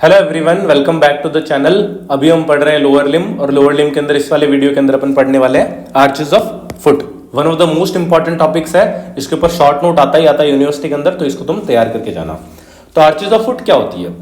Hello everyone, welcome back to the channel. अभी हम पढ़ रहे हैं लोअर लिम और लोअर लिम के अंदर इस वाले वीडियो के अंदर अपन पढ़ने वाले हैं arches of foot. One of the most important topics है। इसके ऊपर शॉर्ट नोट आता ही आता है यूनिवर्सिटी के अंदर, तो इसको तुम तैयार करके जाना। तो आर्चेस ऑफ फुट क्या होती है?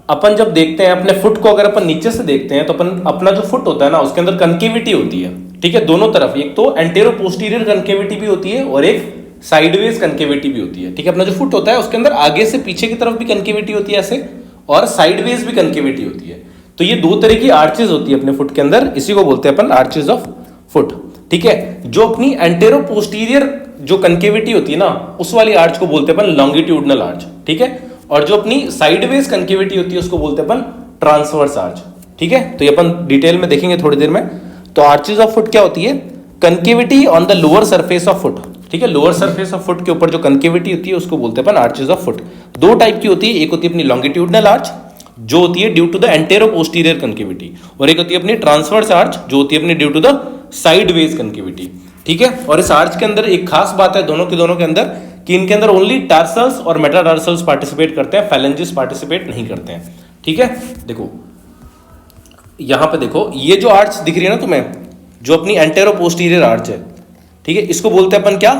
अपन जब देखते हैं अपने फुट को, अगर अपन नीचे से देखते हैं तो अपन अपना जो फुट होता है ना, उसके अंदर कनकेविटी होती है। ठीक है, दोनों तरफ, एक तो एंटेरो पोस्टीरियर कनकेविटी भी होती है और एक साइडवेज कनकेविटी भी होती है। ठीक है, अपना जो फुट होता है उसके अंदर आगे से पीछे की तरफ भी कनकेविटी होती है ऐसे, और साइडवेज भी कनकेविटी होती है। तो ये दो तरह की आर्चेज होती है अपने फुट के अंदर, इसी को बोलते हैं अपन आर्चेज ऑफ फुट। ठीक है, जो अपनी एंटेरो पोस्टीरियर जो कनकेविटी होती है ना, उस वाली आर्च को बोलते हैं अपन लॉन्गिट्यूडनल आर्च। ठीक है, और जो अपनी साइडवेज कनकेविटी होती है उसको बोलते हैं अपन ट्रांसवर्स आर्च। ठीक है, तो ये अपन डिटेल में देखेंगे थोड़ी देर में। तो आर्चेज ऑफ फुट क्या होती है? Concavity on the lower surface of foot. ठीक है, लोअर सरफेस ऑफ फुट के ऊपर जो कनकेविटी होती है उसको बोलते हैं अपन आर्चेज ऑफ फुट। दो टाइप की होती है, एक होती है अपनी लॉन्गिट्यूडनल आर्च जो होती है due to the antero posterior concavity, और एक होती है अपनी ट्रांसवर्स आर्च जो होती है अपनी due to the sideways concavity. ठीक है, और इस आर्च के अंदर एक खास बात है दोनों के अंदर कि इनके अंदर ओनली टार्सल्स और मेटाटार्सल्स पार्टिसिपेट करते हैं, फैलेंजेस पार्टिसिपेट नहीं करते हैं। ठीक है, देखो यहां पे देखो, ये जो आर्च दिख रही है ना तुम्हें, जो अपनी एंटेरो पोस्टीरियर आर्च है, ठीक है, इसको बोलते हैं अपन क्या?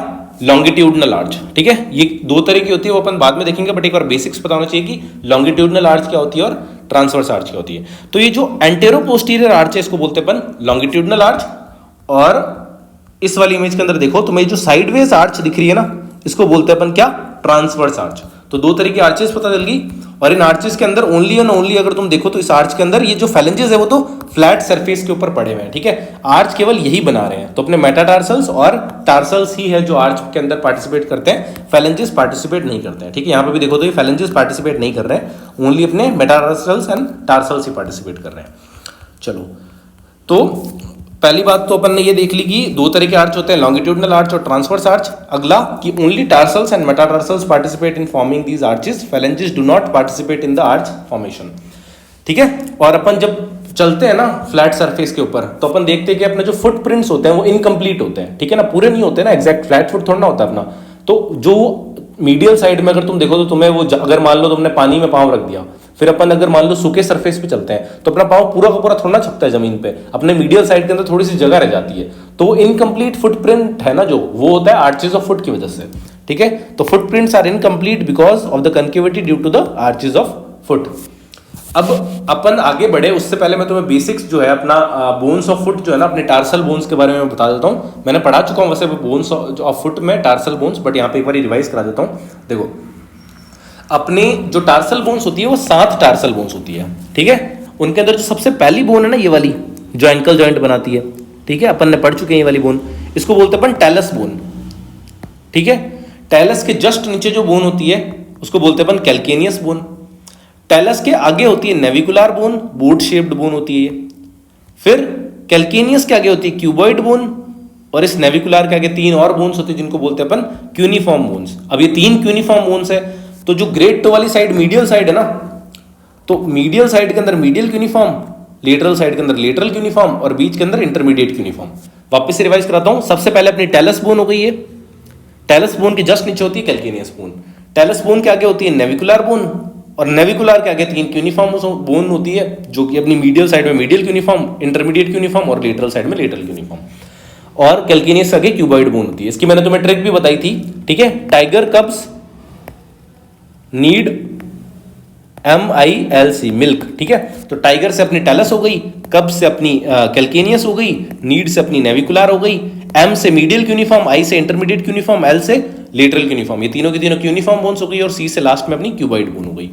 Longitudinal arch. ठीक है, ये दो तरह की होती है, वो अपन बाद में देखेंगे, बट एक बार बेसिक्स पता होना चाहिए कि लॉन्गिट्यूडनल आर्च क्या होती है और ट्रांसवर्स आर्च क्या होती है। तो ये जो एंटेरो पोस्टीरियर आर्च है इसको बोलते हैं अपन लॉन्गिट्यूडनल आर्च, और इस वाली इमेज के अंदर देखो तुम्हें जो साइडवेज आर्च दिख रही है ना, इसको बोलते हैं अपन क्या? Transverse arch. तो दो तरह की आर्चेस पता चल गई। और इन आर्चेस के अंदर ओनली एंड ओनली अगर तुम देखो तो इस आर्च के अंदर ये जो फैलेंजेस है वो तो फ्लैट सरफेस के ऊपर पड़े हुए हैं। ठीक है, आर्च केवल यही बना रहे हैं। तो अपने मेटाटार्सल्स और टार्सल्स ही है जो आर्च के अंदर पार्टिसिपेट करते हैं, फैलेंजेस पार्टिसिपेट नहीं करते हैं। ठीक है, यहाँ पे भी देखो तो ये फैलेंजेस पार्टिसिपेट नहीं कर रहे हैं, ओनली अपने metatarsals and tarsals he participate कर रहे हैं। चलो, तो पहली बात तो अपन ने ये देख ली कि दो तरह के आर्च होते हैं, लॉन्गिट्यूडनल आर्च और ट्रांसवर्स आर्च। अगला कि only tarsals and metatarsals participate in forming these arches, phalanges do not participate in the arch formation. ठीक है, और अपन जब चलते हैं ना फ्लैट सरफेस के ऊपर तो अपन देखते हैं कि अपने जो फुटप्रिंट्स होते हैं वो इनकम्प्लीट होते हैं। ठीक है ना, पूरे नहीं होते ना, एग्जैक्ट फ्लैट फुट थोड़ा ना होता अपना। तो जो मीडियल साइड में अगर तुम देखो तो तुम्हें वो, अगर मान लो तुमने पानी में पाँव रख दिया, फिर अपन अगर मान लो सूखे सरफेस पे चलते हैं तो अपना पाँव पूरा का पूरा थोड़ा ना छपता है जमीन पे, अपने मीडियल साइड के अंदर थोड़ी सी जगह रह जाती है। तो वो इनकम्प्लीट फुटप्रिंट है ना, जो वो होता है आर्चेज ऑफ फुट की वजह से। ठीक है, तो footprints are incomplete because of the concavity due to the arches of foot. अब अपन आगे बढ़े उससे पहले मैं तुम्हें बेसिक्स जो है अपना बोन्स ऑफ फुट जो है ना, अपने टार्सल बोन्स के बारे में बता देता हूँ। मैंने पढ़ा चुका हूँ वैसे बोन्स ऑफ फुट में टार्सल बोन्स, बट यहाँ पे एक बार रिवाइज करा देता हूँ। देखो, अपने जो टार्सल बोन्स होती है वो 7 टार्सल बोन्स होती है। ठीक है, उनके अंदर जो सबसे पहली बोन है ना, ये वाली जो एंकल जॉइंट बनाती है, ठीक है, अपन ने पढ़ चुके हैं ये वाली बोन, इसको बोलते हैं अपन टैलस बोन। ठीक है, टैलस के जस्ट नीचे जो बोन होती है उसको बोलते हैं अपन कैल्केनियस बोन। टैलस के आगे होती है navicular bone, boat shaped bone होती है। फिर कैल्केनियस के आगे होती है क्यूबॉइड बोन, और इस नेविकुलर के आगे 3 और बोन्स होती है जिनको बोलते हैं अपन क्यूनिफॉर्म बोन्स। अब ये 3 क्यूनिफॉर्म बोन्स है, तो जो ग्रेट टो वाली साइड मीडियल साइड है ना, तो मीडियल साइड के अंदर मीडियल क्यूनिफॉर्म, लेटरल साइड के अंदर लेटरल क्यूनिफॉर्म, और बीच के अंदर इंटरमीडिएट क्यूनिफॉर्म। वापस से रिवाइज कराता हूं। सबसे पहले अपनी टैलस बोन हो गई है, टैलस बोन के जस्ट नीचे होती है कैल्केनियस बोन, टैलस बोन के आगे होती है नेविकुलर बोन, और नेविकुलर के आगे 3 क्यूनिफॉर्म बोन होती है जो कि अपनी मीडियल साइड में मीडियल क्यूनिफॉर्म, इंटरमीडिएट क्यूनिफॉर्म, और लेटरल साइड में लेटरल क्यूनिफॉर्म, और कैल्केनियस के आगे क्यूबॉइड बोन होती है। इसकी मैंने तुम्हें ट्रिक भी बताई थी। ठीक है, टाइगर कब्स नीड MILC मिल्क। ठीक है, तो टाइगर से अपनी टैलस हो गई, कब से अपनी कैल्केनियस हो गई, नीड से अपनी नेविकुलर हो गई, M से मीडियल क्यूनिफॉर्म, I से इंटरमीडिएट क्यूनिफॉर्म, L से लेटरल क्यूनिफॉर्म, ये तीनों की तीनों क्यूनिफॉर्म बोन्स हो गई, और C से लास्ट में अपनी क्यूबॉइड बोन हो गई।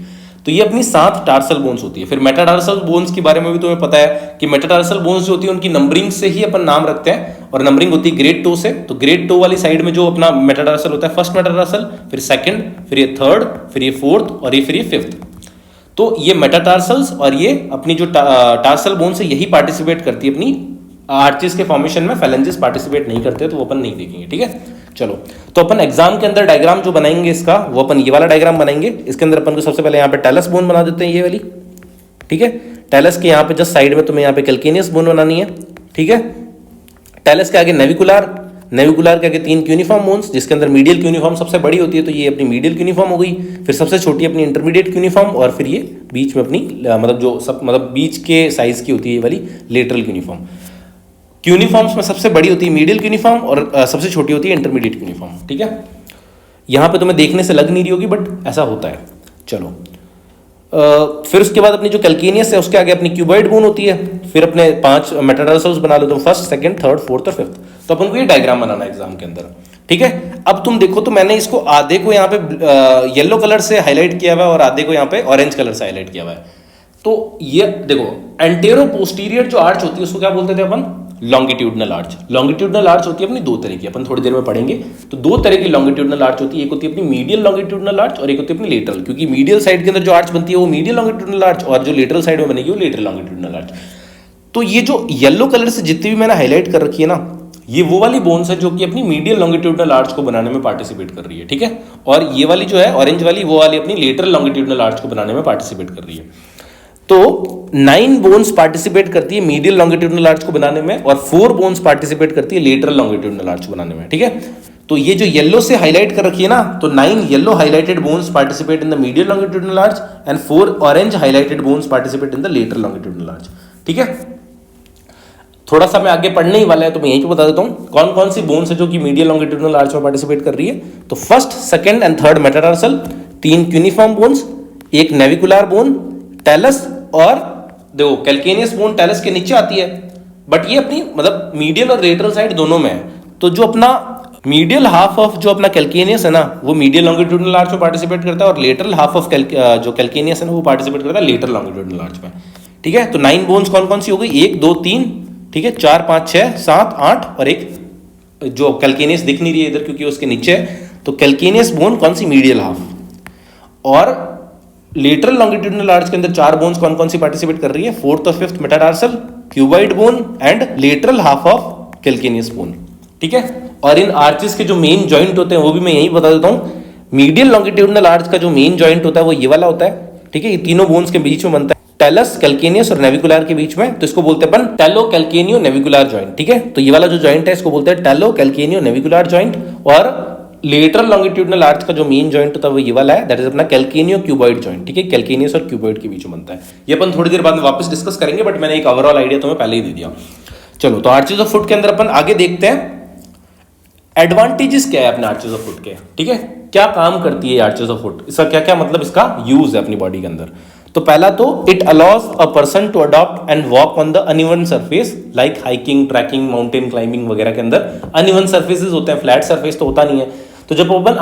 तो ये अपनी 7 टार्सल बोन्स होती है। फिर मेटाटार्सल बोन्स के बारे में भी तुम्हें पता है कि मेटाटार्सल बोन्स जो होती है उनकी नंबरिंग से ही अपन नाम रखते हैं, और नंबरिंग होती है ग्रेट टो से। तो ग्रेट टो वाली साइड में जो अपना मेटाटार्सल होता है, फर्स्ट मेटाटार्सल, फिर सेकंड, फिर ये थर्ड, फिर ये फोर्थ, और ये फिर ये फिफ्थ। तो ये मेटाटार्सल्स और ये अपनी जो टार्सल बोन से यही पार्टिसिपेट करती है अपनी आर्चेस के फॉर्मेशन में, फैलेंजेस पार्टिसिपेट नहीं करते, तो वो अपन नहीं देखेंगे। ठीक है, चलो, तो अपन एग्जाम के अंदर डायग्राम जो बनाएंगे इसका, वो अपन ये वाला डायग्राम बनाएंगे। इसके अंदर अपन को सबसे पहले यहाँ पे टैलस बोन बना देते हैं, ये वाली। ठीक है, टैलस के यहाँ पे जस्ट साइड में तुम्हें यहाँ पे कैल्केनियस बोन बनानी है। ठीक है, टैलस के आगे नेविकुलर, नेविकुलर के आगे 3 क्यूनिफॉर्म बोन्स, जिसके अंदर मीडियल क्यूनिफॉर्म सबसे बड़ी होती है, तो ये अपनी मीडियल क्यूनिफॉर्म हो गई। फिर सबसे छोटी अपनी इंटरमीडिएट क्यूनिफॉर्म, और फिर ये बीच में अपनी मतलब जो सब मतलब बीच के साइज की होती है ये वाली लेटरल क्यूनिफॉर्म। क्यूनिफॉर्म्स में सबसे बड़ी होती है मीडियल क्यूनिफॉर्म और सबसे छोटी होती है इंटरमीडिएट क्यूनिफॉर्म। ठीक है, यहाँ पे तुम्हें देखने से लग नहीं रही होगी बट ऐसा होता है। चलो फिर उसके बाद अपनी जो कैल्केनियस है उसके आगे अपनी क्यूबॉइड बोन होती है। फिर अपने 5 मेटाटार्सल्स बना लो तुम, फर्स्ट, सेकंड, थर्ड, फोर्थ और फिफ्थ। तो अपन को ये डायग्राम बनाना है एग्जाम के अंदर। ठीक है, अब तुम देखो तो मैंने इसको आधे को यहाँ पे येलो कलर से हाईलाइट किया हुआ है और आधे को यहाँ पे ऑरेंज कलर से हाईलाइट किया हुआ है। तो ये देखो एंटेरो पोस्टीरियर जो आर्च होती है उसको क्या बोलते थे अपन? Longitudinal arch. लॉन्गिट्यूडनल आर्च होती है अपनी 2 तरह की, अपन थोड़ी देर में पढ़ेंगे। तो 2 तरह की लॉन्गिट्यूडनल आर्च होती है, एक होती है अपनी मीडियल लॉन्गिट्यूडनल आर्च और एक होती है अपनी लेटरल। क्योंकि मीडियल साइड के अंदर जो आर्च बनती है वो मीडियल लॉन्गिट्यूडनल आर्च और जो लेटरल साइड में बनेगी वो लेटरल लॉन्गिट्यूडनल आर्च। तो ये जो येलो कलर से जितनी भी मैंने हाईलाइट कर रखी है ना, ये वो वाली बोन्स है जो कि अपनी मीडियल लॉन्गिट्यूडनल आर्च को बनाने में पार्टिसिपेट कर रही है। ठीक है, और ये वाली जो है ऑरेंज वाली, वो वाली अपनी लेटरल लॉन्गिट्यूडनल आर्च को बनाने में पार्टिसिपेट कर रही है। तो 9 बोन्स पार्टिसिपेट करती है मीडियल लॉन्गिट्यूडनल आर्च को बनाने में और 4 बोन्स पार्टिसिपेट करती है लेटरल लॉन्गिट्यूडनल आर्च को बनाने में। ठीक है, तो ये जो येलो से हाईलाइट कर रखी है ना, तो 9 yellow highlighted bones participate in the medial longitudinal arch and 4 orange highlighted bones participate in the lateral longitudinal arch. ठीक है, थोड़ा सा मैं आगे पढ़ने ही वाला है तो मैं यहीं पे बता देता हूं कौन कौन सी बोन्स है जो कि मीडियल लॉन्गिट्यूडनल आर्च में पार्टिसिपेट कर रही है। तो first, second and third metatarsal, 3 cuneiform bones, एक नेविकुलर बोन, टेलस और देखो कैल्केनियस बोन टेलस के नीचे आती है, बट ये अपनी मतलब मीडियल और लेटरल साइड दोनों में है। तो जो अपना मीडियल हाफ ऑफ जो अपना कैल्केनियस है ना, वो मीडियल लॉन्गिट्यूडनल आर्च में पार्टिसिपेट करता है और लेटरल हाफ ऑफ जो कैल्केनियस है ना वो पार्टिसिपेट करता है लेटरल लॉन्गिट्यूडनल आर्च में। ठीक है, तो 9 बोन्स कौन कौन सी हो गई? 1 2 3, ठीक है, 4 5 6 7 8 और एक जो कैल्केनियस दिख नहीं रही है इधर क्योंकि उसके नीचे है। तो कैल्केनियस बोन कौन सी? Medial half. और लेटरल लॉन्गिट्यूडनल आर्च के अंदर 4 बोन्स कौन कौन सी पार्टिसिपेट कर रही है? 4th और 5th metatarsal, cuboid bone and lateral half of calcaneus bone. ठीक है, और इन आर्चेस के जो मेन जॉइंट होते हैं वो भी मैं यही बता देता हूं। मीडियल लॉन्गिट्यूडनल आर्च का जो मेन जॉइंट होता है वो ये वाला होता है। ठीक है, ये तीनों बोन्स के बीच में बनता है, टेलस, कैल्केनियस और नेविकुलर के बीच में। तो इसको बोलते हैं अपन टेलो कैल्केनियो नेविकुलर जॉइंट। ठीक है, तो ये वाला जो जॉइंट है इसको बोलते हैं टेलो कैल्केनियो नेविकुलर जॉइंट। और लेटरल लॉन्गिट्यूडनल आर्च का जो मेन जॉइंट होता है वो ये वाला है, दैट इज अपना कैल्केनियो क्यूबॉइड जॉइंट। ठीक है, कैल्केनियस और क्यूबॉइड के बीच में बनता है। ये अपन थोड़ी देर बाद में वापस डिस्कस करेंगे, बट मैंने एक ओवरऑल आइडिया तुम्हें पहले ही दे दिया। चलो, तो आर्चेज ऑफ फुट के अंदर अपन आगे देखते हैं एडवांटेजेस क्या है अपने आर्चेज ऑफ फुट के। ठीक है, क्या काम करती है आर्चेज ऑफ फुट, इसका क्या क्या मतलब इसका यूज है अपनी बॉडी के अंदर। तो पहला तो it allows a person to adopt and walk on the uneven surface like hiking, trekking, mountain climbing वगैरह के अंदर अनइवन सरफेसेस होते हैं, फ्लैट सरफेस तो होता नहीं है। तो जब अपन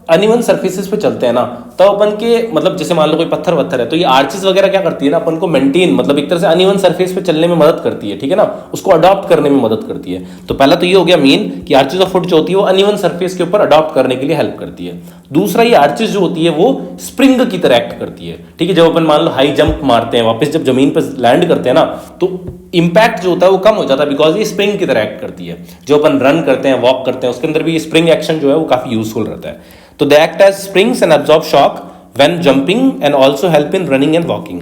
अनइवन सरफेसेस पे चलते हैं ना, तो अपन के मतलब जैसे मान लो कोई पत्थर वत्थर है, तो ये आर्चेस वगैरह क्या करती है ना, अपन को मेंटेन मतलब एक तरह से अनइवन सरफेस पे चलने में मदद करती है। ठीक है ना, उसको अडॉप्ट करने में मदद करती है। तो पहला तो ये हो गया मेन कि आर्चेस ऑफ फुट जो होती है वो अनइवन सरफेस के ऊपर अडॉप्ट करने के लिए हेल्प करती है। दूसरा, ये आर्चेस जो होती है वो स्प्रिंग की तरह एक्ट करती है। ठीक है, जब अपन मान लो हाई जंप मारते हैं, वापस जब जमीन पर लैंड करते हैं ना, तो इंपैक्ट जो होता है वो कम हो जाता है, बिकॉज ये स्प्रिंग की तरह एक्ट करती है। जो अपन रन करते हैं, वॉक करते हैं, उसके अंदर भी स्प्रिंग एक्शन जो है वो काफी यूजफुल रहता है। तो they act as springs and absorb shock when jumping and also help in running and walking.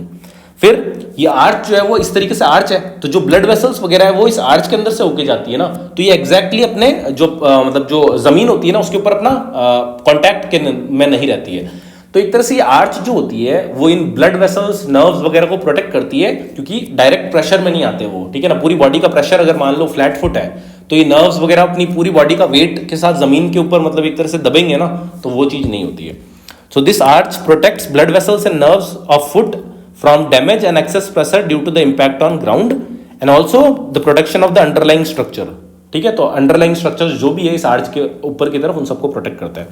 फिर ये आर्च जो है वो इस तरीके से आर्च है, तो जो ब्लड वेसल्स वगैरह है वो इस आर्च के अंदर से होके जाती है ना, तो ये एग्जैक्टली अपने जो मतलब जो जमीन होती है ना उसके ऊपर अपना कांटेक्ट के में नहीं रहती है। तो एक तरह से ये आर्च जो होती है वो इन ब्लड वेसल्स, नर्व्स वगैरह को प्रोटेक्ट करती है, क्योंकि डायरेक्ट प्रेशर में नहीं आते वो। ठीक है ना, पूरी बॉडी का प्रेशर अगर मान लो फ्लैट फुट है तो ये नर्व्स वगैरह अपनी पूरी बॉडी का वेट के साथ जमीन के ऊपर मतलब एक तरह से दबेंगे ना, तो वो चीज नहीं होती है। So this arch protects blood vessels and nerves of foot from damage and excess pressure due to the impact on ground and also the protection of the underlying structure. ठीक है, तो अंडरलाइंग स्ट्रक्चर जो भी है इस arch के ऊपर की तरफ, उन सबको प्रोटेक्ट करता है।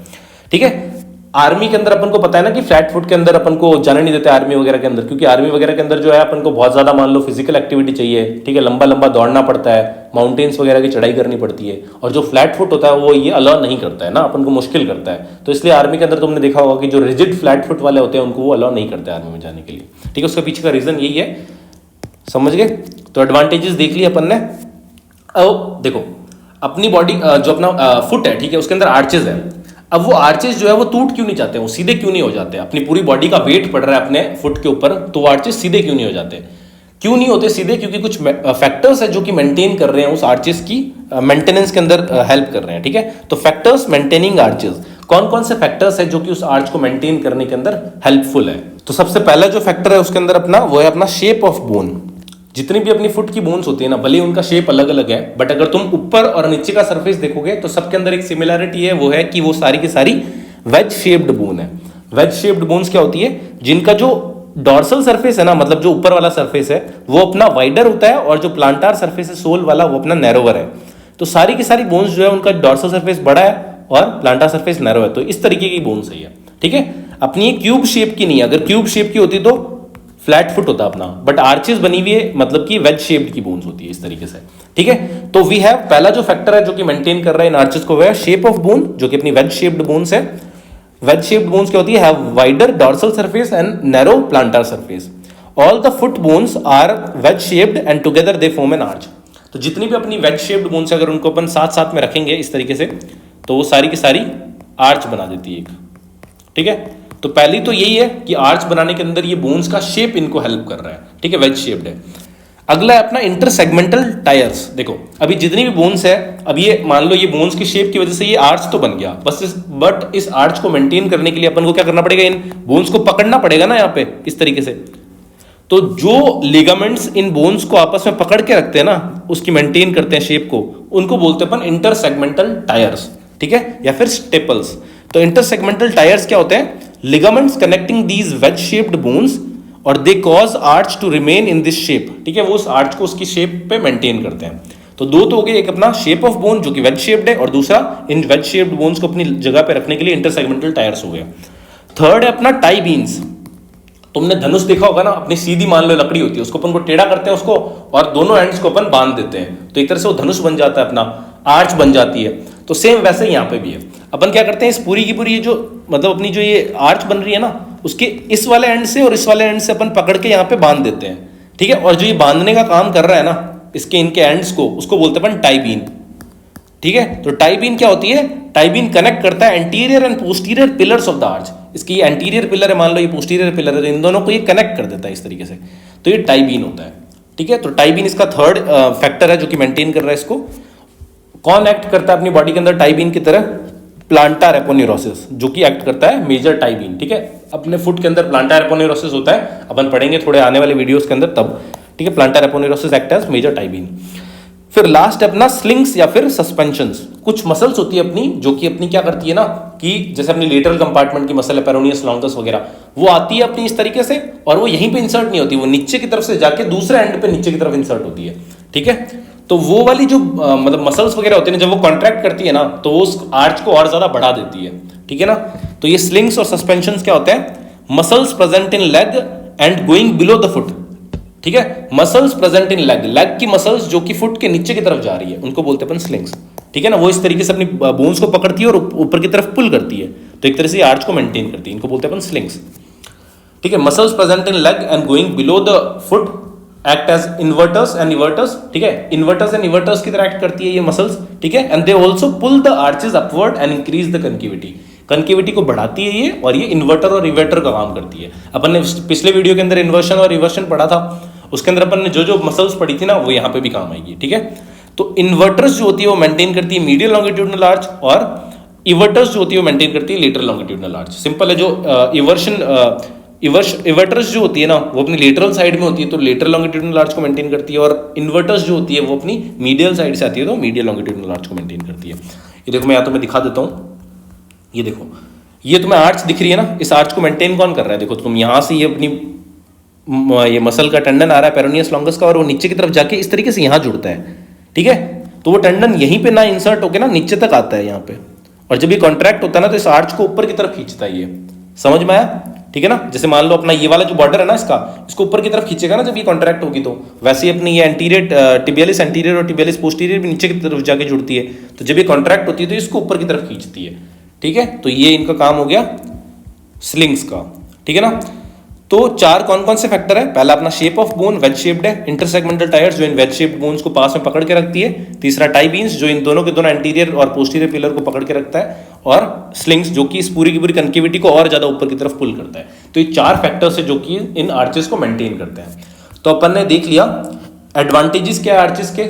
ठीक है, आर्मी के अंदर अपन को पता है ना कि फ्लैट फुट के अंदर अपन को जाने नहीं देते आर्मी वगैरह के अंदर, क्योंकि आर्मी वगैरह के अंदर जो है अपन को बहुत ज्यादा मान लो फिजिकल एक्टिविटी चाहिए। ठीक है, लंबा लंबा दौड़ना पड़ता है, माउंटेन्स वगैरह की चढ़ाई करनी पड़ती है, और जो फ्लैट फुट होता है वो ये अलाउ नहीं करता है ना, अपन को मुश्किल करता है। तो इसलिए आर्मी के अंदर तुमने देखा होगा कि जो रिजिड फ्लैट फुट वाले होते हैं उनको वो अलाउ नहीं करते आर्मी में जाने के लिए। ठीक है, उसका पीछे का रीजन यही है, समझ गए। तो एडवांटेजेस देख लिए अपन ने। अब देखो अपनी बॉडी जो अपना फुट है, ठीक है, उसके अंदर आर्चेज है। अब वो आर्चेज जो है वो टूट क्यों नहीं जाते, वो सीधे क्यों नहीं हो जाते? अपनी पूरी बॉडी का वेट पड़ रहा है अपने फुट के ऊपर, तो वो आर्चेज सीधे क्यों नहीं हो जाते? क्यों नहीं होते सीधे? क्योंकि कुछ फैक्टर्स है जो कि मेंटेन कर रहे हैं उस आर्चेस की मेंटेनेंस के अंदर हेल्प कर रहे हैं, ठीक है। तो फैक्टर्स मेंटेनिंग आर्चेस, कौन कौन से फैक्टर्स है जो कि उस आर्च को मेंटेन करने के अंदर हेल्पफुल है? तो सबसे पहला जो फैक्टर है उसके अंदर अपना वो है अपना शेप ऑफ बोन। जितनी भी अपनी फुट की बोन्स होती है ना, भले उनका शेप अलग अलग है, बट अगर तुम ऊपर और नीचे का सरफेस देखोगे तो सबके अंदर एक सिमिलरिटी है, वो है कि वो सारी की सारी वेज शेप्ड बोन है। वेज शेप्ड बोन्स क्या होती है? जिनका जो डॉर्सल सरफेस है ना, मतलब जो ऊपर वाला सरफेस है वो अपना वाइडर होता है, और जो प्लांटार सरफेस है सोल वाला वो अपना नैरोवर है। तो सारी की सारी बोन्स जो है उनका डॉर्सल सरफेस बड़ा है और प्लांटार सरफेस नैरो है। तो इस तरीके की बोन्स है ये, ठीक है। अपनी ये क्यूब शेप की नहीं है, अगर क्यूब शेप की होती तो फ्लैट फुट होता अपना, बट आर्चेस बनी हुई है मतलब कि वेज शेप्ड की बोन्स होती है इस तरीके से, ठीक है। तो वी हैव पहला जो फैक्टर है जो कि मेंटेन कर रहा है इन आर्चेस को, वो है शेप ऑफ बोन, जो कि अपनी वेज शेप्ड बोन्स है। वेज शेप्ड बोन्स क्या होती है? Have wider dorsal surface and narrow plantar surface. All the foot bones are wedge shaped and together they form an arch. तो जितनी भी अपनी वेज शेप्ड बोन्स है, अगर उनको अपन साथ साथ में रखेंगे इस तरीके से, तो वो सारी की सारी आर्च बना देती है एक, ठीक है। तो पहली तो यही है कि आर्च बनाने के अंदर ये बोन्स का शेप इनको हेल्प कर रहा है, ठीक है, वेज शेप्ड है। अगला है अपना इंटरसेगमेंटल टायर्स। देखो अभी जितनी भी बोन्स है, अब ये मान लो ये बोन्स की शेप की वजह से ये आर्च तो बन गया, बट इस आर्च को मेंटेन करने के लिए अपन को क्या करना पड़ेगा? इन बोन्स को पकड़ना पड़ेगा ना यहाँ पे इस तरीके से। तो जो लिगामेंट्स इन बोन्स को आपस में पकड़ के रखते हैं ना, उसकी मेंटेन करते हैं शेप को, उनको बोलते हैं अपन इंटरसेगमेंटल टायर्स, ठीक है, या फिर स्टेपल्स। तो इंटरसेगमेंटल टायर्स क्या होते हैं? Ligaments connecting these wedge shaped bones और they cause arch to remain in this shape, ठीक है। वो उस आर्च को उसकी शेप पे मेंटेन करते हैं। तो दो तो हो गए, एक अपना शेप ऑफ बोन जो कि वेज शेप्ड है, और दूसरा इन वेज शेप्ड बोन्स को अपनी जगह पे रखने के लिए इंटरसेगमेंटल टायर्स हो गए। थर्ड है अपना टाई बीन्स। तुमने धनुष देखा होगा ना, अपनी सीधी मान लो लकड़ी होती है, उसको अपन को टेढ़ा करते हैं उसको, और दोनों एंड्स को अपन बांध देते हैं, तो एक तरह से वो धनुष बन जाता है, अपना आर्च बन जाती है। तो सेम वैसे ही यहाँ पे भी है। अपन क्या करते हैं, इस पूरी की पूरी जो मतलब अपनी जो ये आर्च बन रही है ना, उसके इस वाले एंड से और इस वाले एंड से अपन पकड़ के यहाँ पे बांध देते हैं, ठीक है। और जो ये बांधने का काम कर रहा है ना इसके इनके एंड्स को, उसको बोलते हैं अपन टाई बीन, ठीक है। तो टाई बीन क्या होती है? टाई बीन कनेक्ट करता है anterior and posterior pillars of the arch. इसकी ये एंटीरियर पिलर है, मान लो ये पोस्टीरियर पिलर है, तो इन दोनों को ये कनेक्ट कर देता है इस तरीके से। तो ये टाई बीन होता है, ठीक है। तो टाई बीन इसका थर्ड फैक्टर है जो कि मेंटेन कर रहा है इसको। कौन एक्ट करता है अपनी बॉडी के अंदर टाई बीन की तरह? प्लांटार एपोन्यूरोसिस, जो कि एक्ट करता है मेजर टाई बीन, ठीक है। अपने फुट के अंदर प्लांटार एपोन्यूरोसिस होता है, अपन पढ़ेंगे थोड़े आने वाले वीडियोस के अंदर तब, ठीक है। Plantar aponeurosis act as major tie beam. फिर लास्ट है अपना स्लिंग्स या फिर सस्पेंशंस। कुछ मसल्स होती है अपनी जो कि अपनी क्या करती है ना, कि जैसे अपनी लेटरल कंपार्टमेंट की मसल है, पेरोनियस लॉन्गस वगैरह, वो आती है अपनी इस तरीके से, और वो यहीं पे इंसर्ट नहीं होती, वो नीचे की तरफ से जाके दूसरे एंड पे नीचे की तरफ इंसर्ट होती है, ठीक है। तो वो वाली जो मतलब मसल्स वगैरह होती है ना, जब वो कॉन्ट्रैक्ट करती है ना, तो वो उस आर्च को और ज्यादा बढ़ा देती है, ठीक है ना। तो ये स्लिंग्स और सस्पेंशंस क्या होते हैं? Muscles present in leg and going below the foot, ठीक है। Muscles present in leg, leg की मसल्स जो कि फुट के नीचे की तरफ जा रही है, उनको बोलते हैं अपन स्लिंग्स, ठीक है ना। वो इस तरीके से अपनी बोन्स को पकड़ती है और ऊपर की तरफ पुल करती है, तो एक तरह से आर्च को मेंटेन करती है, इनको बोलते हैं अपन स्लिंग्स, ठीक है। Muscles present in leg and going below the foot act as invertors and evertors, ठीक है। इन्वर्टर्स एंड इवर्टर्स की तरह एक्ट करती है ये मसल्स, ठीक है। And they also pull the arches upward and increase the concavity, concavity को बढ़ाती है ये, और ये इन्वर्टर और रिवर्टर का काम करती है। अपन ने पिछले वीडियो के अंदर इन्वर्शन और रिवर्शन पढ़ा था, उसके अंदर अपन ने जो जो मसल्स पढ़ी थी ना, वो यहाँ पे भी काम आएगी, ठीक है। तो इन्वर्टर्स जो होती है वो मेंटेन करती है मीडियल लॉन्गिट्यूडनल आर्च, और इवर्टर्स जो होती है वो मेंटेन करती है लेटरल लॉन्गिट्यूडनल आर्च। सिंपल है। जो इवर्टर्स जो होती है ना, वो अपनी लेटरल साइड में होती है, तो लेटरल लॉन्गिट्यूडनल आर्च को मेंटेन करती है, और इन्वर्टर्स जो होती है वो अपनी मीडियल साइड से आती है, तो मीडियल लॉन्गिट्यूडनल आर्च को मेंटेन करती है। ये देखो मैं या तो मैं दिखा देता हूँ, ये देखो, ये तुम्हें आर्च दिख रही है ना, इस आर्च को मेंटेन कौन कर रहा है? देखो तुम यहाँ से ये अपनी ये मसल का टेंडन आ रहा है पेरोनियस लॉन्गस का, और वो नीचे की तरफ जाके इस तरीके से यहाँ जुड़ता है, ठीक है। तो वो टेंडन यहीं पे ना इंसर्ट होके ना नीचे तक आता है यहाँ पे, और जब ये कॉन्ट्रैक्ट होता है ना, तो इस आर्च को ऊपर की तरफ खींचता है ये, समझ में आया? ठीक है ना। जैसे मान लो अपना ये वाला जो बॉर्डर है ना इसका, इसको ऊपर की तरफ खींचेगा ना जब ये कॉन्ट्रैक्ट होगी, तो वैसे ही अपनी ये एंटीरियर टिबियालिस एंटीरियर और टिबियालिस पोस्टीरियर भी नीचे की तरफ जाके जुड़ती है, तो जब ये कॉन्ट्रैक्ट होती है तो इसको ऊपर की तरफ खींचती है, ठीक है। तो ये इनका काम हो गया स्लिंग्स का, ठीक है ना। तो चार कौन कौन से फैक्टर है? पहला अपना shape of bone wedge shaped है, इंटरसेगमेंटल टायर्स जो इन वेज शेप्ड बोन्स को पास में पकड़ के रखती है, तीसरा टाई बीन्स जो इन दोनों के दोनों एंटीरियर और पोस्टीरियर पिलर को पकड़ के रखता है, और स्लिंग्स जो कि इस पूरी की पूरी कनकेविटी को और ज्यादा ऊपर की तरफ पुल करता है। तो ये चार फैक्टर्स है जो कि इन आर्चेस को मेंटेन करते हैं। तो अपन ने देख लिया एडवांटेजेस क्या है आर्चेस के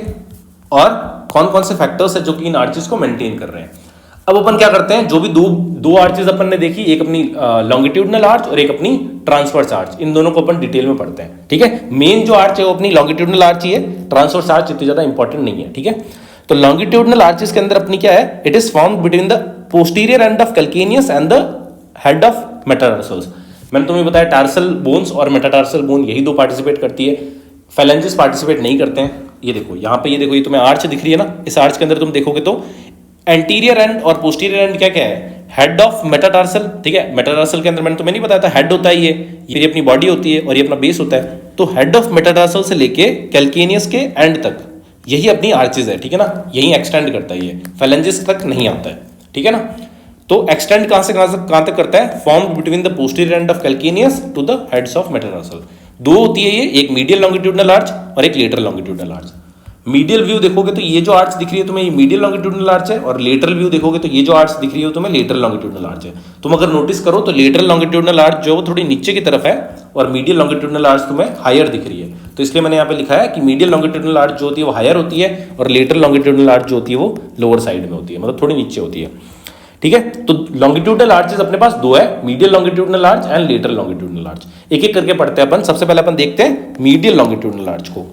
और कौन कौन से फैक्टर्स है जो कि इन आर्चेस को मेंटेन कर रहे हैं। अब अपन क्या करते हैं, जो भी दो आर्चेस अपन ने देखी, एक अपनी लॉन्गिट्यूडनल आर्च और एक अपनी ट्रांसवर्स आर्च, इन दोनों को अपन डिटेल में पढ़ते हैं। ठीक है, मेन जो आर्च है वो अपनी लॉन्गिट्यूडनल आर्च ही है, ट्रांसवर्स आर्च इतनी ज्यादा इंपॉर्टेंट नहीं है। ठीक है, तो लॉन्गिट्यूडनल आर्चेस के अंदर अपनी क्या है, it is formed between the posterior end of calcaneus and the head of metatarsals. मैंने तुम्हें बताया टार्सल बोन्स और मेटाटार्सल बोन यही दो पार्टिसिपेट करती है, फेलेंजेस पार्टिसिपेट नहीं करते हैं। ये देखो यहाँ पे, ये देखो, ये तुम्हें आर्च दिख रही है ना, इस आर्च के अंदर तुम देखोगे तो एंटीरियर एंड और पोस्टीरियर एंड क्या क्या है, हेड ऑफ मेटाटार्सल। ठीक है, मेटाटार्सल के अंदर मैंने तुम्हें नहीं बताया था, हेड होता है ये अपनी बॉडी होती है और ये अपना बेस होता है। तो हेड ऑफ मेटाटार्सल से लेके कैल्केनियस के एंड तक यही अपनी आर्चेज है। ठीक है ना, यही एक्सटेंड करता है, ये फेलेंजेस तक नहीं आता है। ठीक है ना, तो एक्सटेंड कहां से कहां तक करता है, formed between the posterior end of calcaneus to the heads of metatarsal. दो होती है ये, एक मीडियल लॉन्गिट्यूडनल आर्च और एक lateral longitudinal arch. Medial view देखोगे तो ये जो आर्च दिख रही है तुम्हें, ये मीडियल लॉन्गिट्यूडनल आर्च है, और लेटरल व्यू देखोगे तो ये जो आर्च दिख रही है तुम्हें लेटरल लॉन्गिट्यूडनल आर्च है। तुम अगर नोटिस करो तो लेटरल लॉन्गिट्यूडनल आर्च जो है वो थोड़ी नीचे की तरफ है और मीडियल लॉन्गिट्यूडनल आर्च तुम्हें हायर दिख रही है। तो इसलिए मैंने यहाँ पे लिखा है कि मीडियल लॉन्गिट्यूडनल आर्च जो होती है वो हायर होती है और लेटरल लॉन्गिट्यूडनल आर्च जो होती है वो लोअर साइड में होती है, मतलब थोड़ी नीचे होती है। ठीक है, तो लॉन्गिट्यूडनल आर्चेस अपने पास दो है, medial longitudinal arch and lateral longitudinal arch. एक एक करके पढ़ते हैं अपन। सबसे पहले अपन देखते हैं मीडियल लॉन्गिट्यूडनल आर्च को।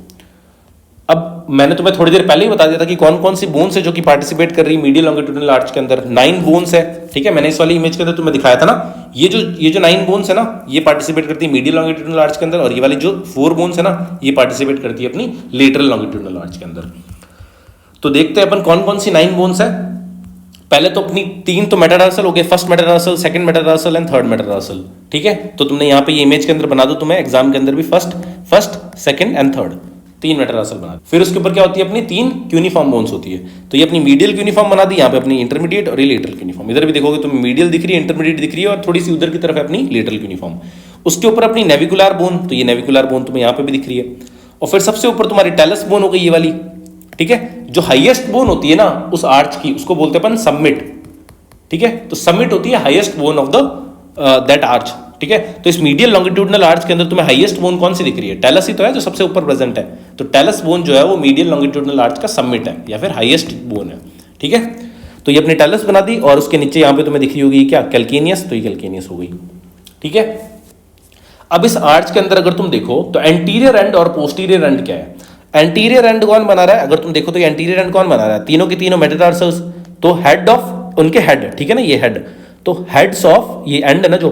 अब मैंने तुम्हें थोड़ी देर पहले ही बता दिया था कि कौन कौन सी बोन्स है जो कि पार्टिसिपेट कर रही है मीडियल लॉन्गिट्यूडनल आर्च के अंदर। 9 बोन्स है। ठीक है, मैंने इस वाली इमेज के अंदर तुम्हें दिखाया था ना, ये जो 9 बोन्स है ना, ये पार्टिसिपेट करती है मीडियल लॉन्गिट्यूडनल आर्च के अंदर, और ये वाली जो 4 बोन्स है ना, ये पार्टिसिपेट करती है अपनी लेटरल लॉन्गिट्यूडनल आर्च के अंदर। तो देखते हैं अपन कौन कौन सी 9 बोन्स है। पहले तो अपनी 3 तो मेटाटार्सल हो गए, first metatarsal, second metatarsal and third metatarsal. ठीक है, तो तुमने यहाँ पे ये इमेज के अंदर बना दो, तुम्हें एग्जाम के अंदर भी first second and third 3 metatarsal बना। फिर उसके ऊपर क्या होती है, अपनी 3 क्यूनिफॉर्म बोन्स होती है। तो ये अपनी मीडियल क्यूनिफॉर्म बना दी, यहाँ पे अपनी इंटरमीडिएट और ये लेटरल क्यूनिफॉर्म। इधर भी देखोगे तुम्हें मीडियल दिख रही है, इंटरमीडिएट दिख रही है, और थोड़ी सी उधर की तरफ है अपनी लेटरल क्यूनिफॉर्म। उसके ऊपर अपनी नेविकुलर बोन, तो ये नेविकुलर बोन तुम्हें यहाँ पे भी दिख रही है। और फिर सबसे ऊपर तुम्हारी टेलस बोन हो गई ये वाली। ठीक है, जो हाईएस्ट बोन होती है ना उस आर्च की, उसको बोलते हैं अपन समिट। ठीक है, तो समिट होती है highest bone of the that arch. ठीक है, तो इस मीडियल लॉन्गिट्यूडनल आर्च के अंदर तुम्हें हाईएस्ट बोन कौन सी दिख रही है, टेलस ही तो है जो सबसे ऊपर प्रेजेंट है। तो टेलस बोन जो है वो मीडियल लॉन्गिट्यूडनल आर्च का समिट है या फिर हाईएस्ट बोन है। ठीक है, तो ये अपने टेलस बना दी, और उसके नीचे यहाँ पे तुम्हें दिख रही होगी क्या, कैल्केनियस। तो ये कैल्केनियस हो गई। ठीक है, अब इस आर्च के अंदर अगर तुम देखो तो एंटीरियर एंड और पोस्टीरियर एंड क्या है। एंटीरियर एंड कौन बना रहा है, अगर तुम देखो तो एंटीरियर एंड कौन बना रहा है, तीनों के तीनों मेटाटार्सल्स। तो हेड ऑफ उनके हेड, ठीक है ना, ये हेड, तो हेड्स ऑफ, ये एंड है ना, जो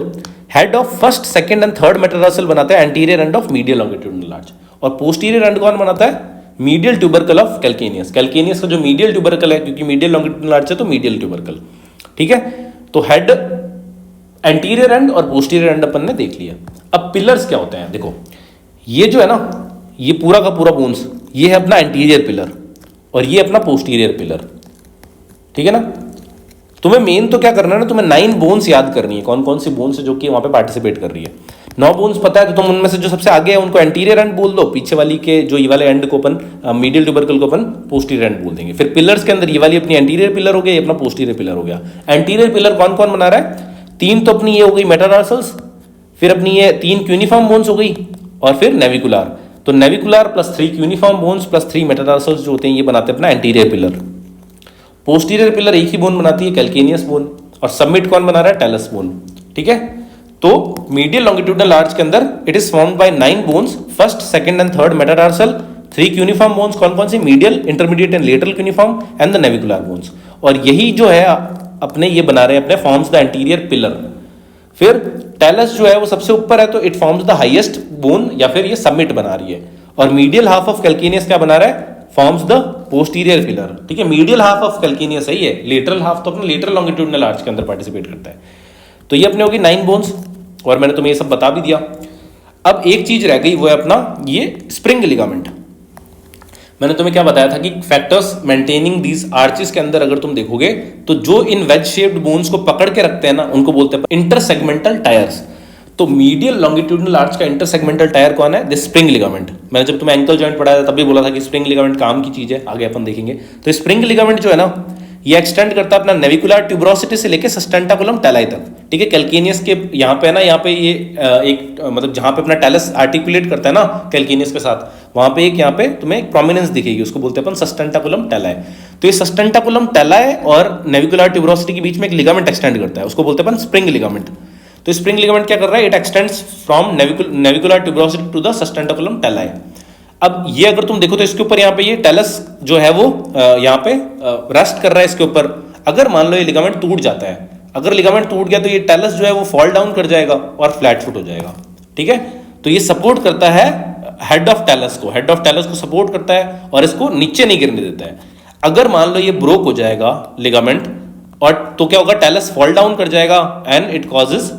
head of first second and third metatarsal बनाता है anterior end of medial longitudinal arch. और पोस्टीरियर एंड कौन बनाता है, medial tubercle of calcaneus. Calcaneus का जो मीडियल ट्यूबरकल है, क्योंकि मीडियल लॉन्गिट्यूडनल आर्च है तो मीडियल ट्यूबरकल। ठीक है, तो हेड, एंटीरियर एंड और पोस्टीरियर एंड अपन ने देख लिया। अब पिलर्स क्या होते हैं, देखो ये जो है ना, ये पूरा का पूरा बोन्स, ये है अपना एंटीरियर पिलर और ये अपना पोस्टीरियर पिलर। ठीक है ना, तुम्हें मेन तो क्या करना है ना, तुम्हें 9 बोन्स याद करनी है, कौन कौन सी बोन्स है जो कि वहां पे पार्टिसिपेट कर रही है। 9 बोन्स पता है तो तुम उनमें से जो सबसे आगे है उनको एंटीरियर एंड बोल दो, पीछे वाली के जो ये वाले एंड को अपन मीडियल ट्यूबरकल को अपन पोस्टीरियर एंड बोल देंगे। फिर पिलर्स के अंदर ये वाली अपनी एंटीरियर पिलर हो गया, ये अपना पोस्टीरियर पिलर हो गया। एंटीरियर पिलर कौन कौन बना रहा है, 3 तो अपनी ये हो गई मेटाटार्सल्स, फिर अपनी ये 3 क्यूनिफॉर्म बोन्स हो गई, और फिर नेविकुलर। तो navicular plus 3 cuneiform bones plus 3 metatarsals जो होते हैं ये बनाते हैं अपना एंटीरियर पिलर। पोस्टीरियर पिलर एक ही बोन बनाती है, कैल्केनियस बोन, और सबमिट कौन बना रहा है, टेलस बोन। ठीक है, तो मीडियल लॉन्गिट्यूडनल आर्च के अंदर it is formed by 9 bones, first second and third metatarsal, 3 cuneiform bones, कौन कौन सी, medial, intermediate and lateral cuneiform and the navicular bones. और यही जो है अपने ये बना रहे हैं अपने फॉर्म्स द एंटीरियर पिलर। फिर टेलस जो है वो सबसे ऊपर है तो it forms the highest bone या फिर ये सबमिट बना रही है। और मीडियल हाफ ऑफ कैल्केनियस क्या बना रहा है, फॉर्म्स द पोस्टीरियर पिलर। ठीक है, मीडियल हाफ ऑफ कैल्केनियस सही है, लेटरल हाफ तो अपने लेटरल लॉन्गिट्यूडनल आर्च के अंदर पार्टिसिपेट करता है। तो ये अपने होगी 9 बोन्स, और मैंने तुम्हें ये सब बता भी दिया। अब एक चीज रह गई, वो है अपना ये स्प्रिंग लिगामेंट। मैंने तुम्हें क्या बताया था कि फैक्टर्स मेंटेनिंग दीज आर्चेस के अंदर अगर तुम देखोगे तो जो इन वेज शेप्ड बोन्स को पकड़ के रखते हैं ना उनको बोलते हैं इंटरसेगमेंटल टायर्स। तो मीडियल लॉन्गिट्यूडनल आर्च का इंटरसेगमेंटल टायर कौन है, दिस स्प्रिंग लिगामेंट। मैंने जब तुम्हें एंकल जॉइंट पढ़ाया था तब भी बोला था कि स्प्रिंग लिगामेंट काम की चीज है, आगे अपन देखेंगे। तो स्प्रिंग लिगामेंट जो है ना ये एक्सटेंड करता है अपना नेविकुलर ट्यूबरोसिटी से लेकर सस्टेंटाकुलम टेलाई तक। ठीक है। कैल्केनियस के यहाँ पे है ना, यहाँ पे ये एक मतलब जहाँ पे अपना टेलस आर्टिकुलेट करता है ना कैल्केनियस के साथ, वहाँ पे एक यहाँ पे तुम्हें एक प्रोमिनेंस दिखेगी, उसको बोलते हैं अपन सस्टेंटाकुलम टेलाई। तो ये सस्टेंटाकुलम टेलाई और नेविकुलर ट्यूबरोसिटी के बीच में एक लिगामेंट एक्सटेंड करता है, उसको बोलते हैं अपन स्प्रिंग लिगामेंट। तो स्प्रिंग लिगामेंट क्या कर रहा है, it extends from navicular tuberosity to the sustentaculum tali. अब ये अगर तुम देखो तो इसके ऊपर यहाँ पे ये टेलस जो है वो यहाँ पे रेस्ट कर रहा है इसके ऊपर। अगर मान लो ये लिगामेंट टूट जाता है, अगर लिगामेंट टूट गया तो ये टेलस जो है वो फॉल डाउन कर जाएगा और फ्लैट फुट हो जाएगा, ठीक है। तो ये सपोर्ट करता है हेड ऑफ टेलस को, हेड ऑफ टेलस को सपोर्ट करता है और इसको नीचे नहीं गिरने देता है। अगर मान लो ये ब्रोक हो जाएगा लिगामेंट, और तो क्या होगा, टेलस फॉल डाउन कर जाएगा and it causes